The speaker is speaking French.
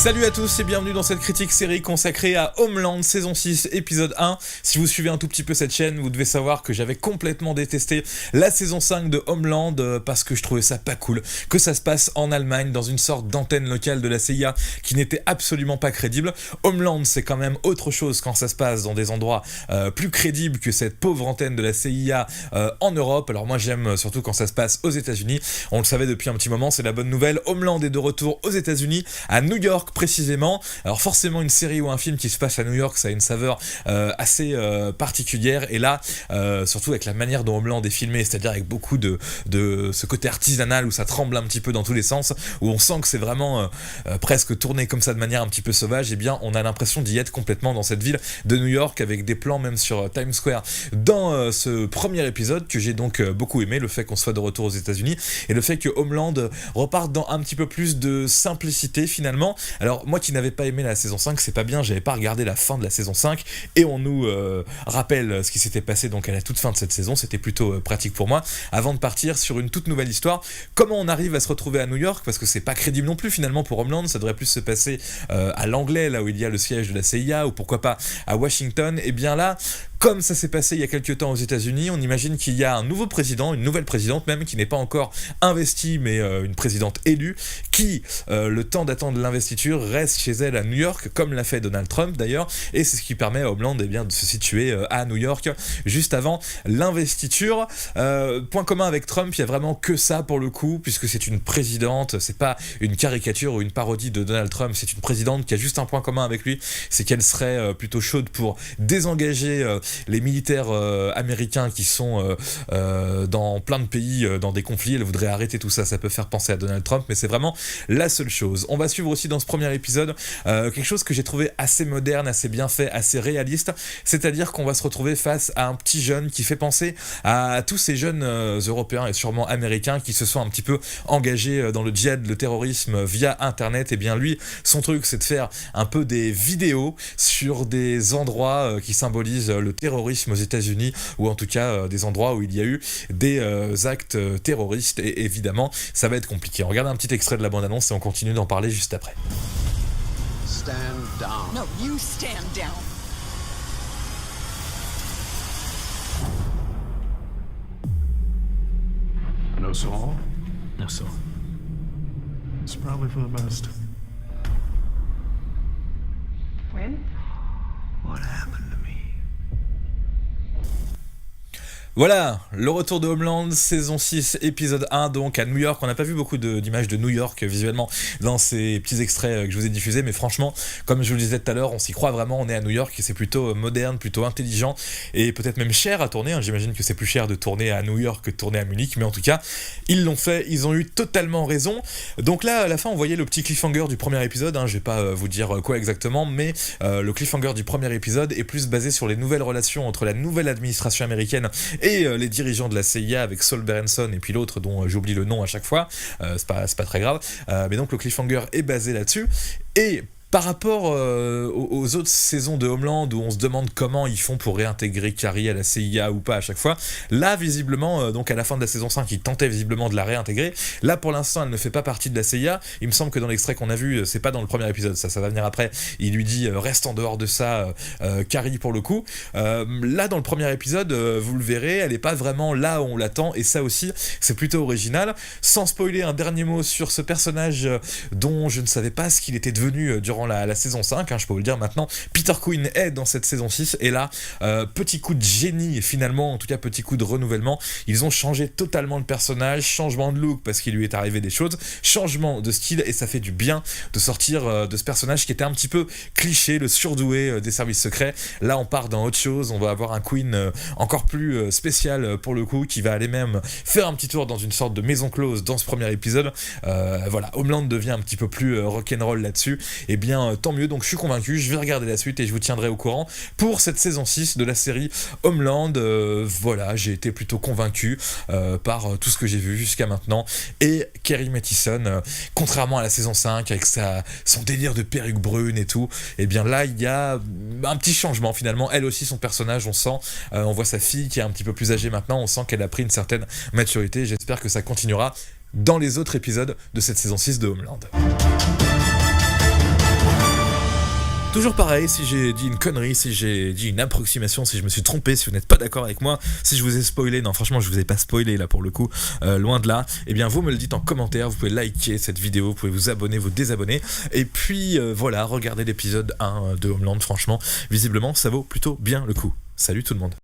Salut à tous et bienvenue dans cette critique série consacrée à Homeland saison 6 épisode 1. Si vous suivez un tout petit peu cette chaîne, vous devez savoir que j'avais complètement détesté la saison 5 de Homeland parce que je trouvais ça pas cool, que ça se passe en Allemagne dans une sorte d'antenne locale de la CIA qui n'était absolument pas crédible. Homeland c'est quand même autre chose quand ça se passe dans des endroits plus crédibles que cette pauvre antenne de la CIA en Europe. Alors moi j'aime surtout quand ça se passe aux États-Unis. On le savait depuis un petit moment, c'est la bonne nouvelle. Homeland est de retour aux États-Unis, à New York précisément. Alors forcément une série ou un film qui se passe à New York, ça a une saveur assez particulière, et là surtout avec la manière dont Homeland est filmé, c'est-à-dire avec beaucoup de ce côté artisanal où ça tremble un petit peu dans tous les sens, où on sent que c'est vraiment presque tourné comme ça de manière un petit peu sauvage, et bien on a l'impression d'y être complètement dans cette ville de New York avec des plans même sur Times Square dans ce premier épisode que j'ai donc beaucoup aimé, le fait qu'on soit de retour aux États-Unis et le fait que Homeland reparte dans un petit peu plus de simplicité finalement. Alors moi qui n'avais pas aimé la saison 5, c'est pas bien, j'avais pas regardé la fin de la saison 5 et on nous rappelle ce qui s'était passé donc à la toute fin de cette saison, c'était plutôt pratique pour moi avant de partir sur une toute nouvelle histoire. Comment on arrive à se retrouver à New York, parce que c'est pas crédible non plus finalement pour Homeland, ça devrait plus se passer à l'anglais, là où il y a le siège de la CIA, ou pourquoi pas à Washington. Et bien là, comme ça s'est passé il y a quelques temps aux États-Unis, on imagine qu'il y a un nouveau président, une nouvelle présidente même, qui n'est pas encore investie, mais une présidente élue, qui, le temps d'attendre l'investiture, reste chez elle à New York, comme l'a fait Donald Trump d'ailleurs, et c'est ce qui permet à Homeland de se situer à New York juste avant l'investiture. Point commun avec Trump, il y a vraiment que ça pour le coup, puisque c'est une présidente, c'est pas une caricature ou une parodie de Donald Trump, c'est une présidente qui a juste un point commun avec lui, c'est qu'elle serait plutôt chaude pour désengager les militaires américains qui sont dans plein de pays, dans des conflits. Elle voudrait arrêter tout ça, ça peut faire penser à Donald Trump, mais c'est vraiment la seule chose. On va suivre aussi dans ce premier épisode quelque chose que j'ai trouvé assez moderne, assez bien fait, assez réaliste, c'est-à-dire qu'on va se retrouver face à un petit jeune qui fait penser à tous ces jeunes européens et sûrement américains qui se sont un petit peu engagés dans le djihad, le terrorisme via internet. Et bien lui, son truc c'est de faire un peu des vidéos sur des endroits qui symbolisent le terrorisme aux États-Unis, ou en tout cas des endroits où il y a eu des actes terroristes, et évidemment ça va être compliqué. On regarde un petit extrait de la bande-annonce et on continue d'en parler juste après. Stand down. No, you stand down. No song? No, sir. It's probably for the best. When? What happened to me? Voilà, le retour de Homeland, saison 6, épisode 1, donc à New York. On n'a pas vu beaucoup d'images de New York visuellement dans ces petits extraits que je vous ai diffusés, mais franchement, comme je vous le disais tout à l'heure, on s'y croit vraiment, on est à New York et c'est plutôt moderne, plutôt intelligent et peut-être même cher à tourner. J'imagine que c'est plus cher de tourner à New York que de tourner à Munich, mais en tout cas, ils l'ont fait, ils ont eu totalement raison. Donc là, à la fin, on voyait le petit cliffhanger du premier épisode, je vais pas vous dire quoi exactement, mais le cliffhanger du premier épisode est plus basé sur les nouvelles relations entre la nouvelle administration américaine et les dirigeants de la CIA avec Saul Berenson et puis l'autre dont j'oublie le nom à chaque fois, c'est pas très grave, mais donc le cliffhanger est basé là-dessus. Et par rapport aux autres saisons de Homeland où on se demande comment ils font pour réintégrer Carrie à la CIA ou pas à chaque fois, là visiblement, donc à la fin de la saison 5, ils tentaient visiblement de la réintégrer. Là pour l'instant, elle ne fait pas partie de la CIA. Il me semble que dans l'extrait qu'on a vu, c'est pas dans le premier épisode, ça va venir après. Il lui dit reste en dehors de ça, Carrie pour le coup. Là dans le premier épisode, vous le verrez, elle est pas vraiment là où on l'attend, et ça aussi c'est plutôt original. Sans spoiler, un dernier mot sur ce personnage dont je ne savais pas ce qu'il était devenu durant la saison 5, je peux vous le dire maintenant. Peter Quinn est dans cette saison 6, et là, petit coup de génie finalement, en tout cas petit coup de renouvellement, ils ont changé totalement le personnage, changement de look parce qu'il lui est arrivé des choses, changement de style, et ça fait du bien de sortir de ce personnage qui était un petit peu cliché, le surdoué des services secrets. Là on part dans autre chose, on va avoir un Quinn encore plus spécial pour le coup, qui va aller même faire un petit tour dans une sorte de maison close dans ce premier épisode. Voilà, Homeland devient un petit peu plus rock'n'roll là-dessus, et bien tant mieux. Donc je suis convaincu, je vais regarder la suite et je vous tiendrai au courant pour cette saison 6 de la série Homeland. Voilà, j'ai été plutôt convaincu par tout ce que j'ai vu jusqu'à maintenant, et Carrie Mathison, contrairement à la saison 5 avec son délire de perruque brune et tout, et bien là il y a un petit changement finalement. Elle aussi, son personnage, on sent, on voit sa fille qui est un petit peu plus âgée maintenant, on sent qu'elle a pris une certaine maturité. J'espère que ça continuera dans les autres épisodes de cette saison 6 de Homeland. Toujours pareil, si j'ai dit une connerie, si j'ai dit une approximation, si je me suis trompé, si vous n'êtes pas d'accord avec moi, si je vous ai spoilé, non franchement je vous ai pas spoilé là pour le coup, loin de là, eh bien vous me le dites en commentaire, vous pouvez liker cette vidéo, vous pouvez vous abonner, vous désabonner, et puis voilà, regardez l'épisode 1 de Homeland, franchement, visiblement ça vaut plutôt bien le coup. Salut tout le monde.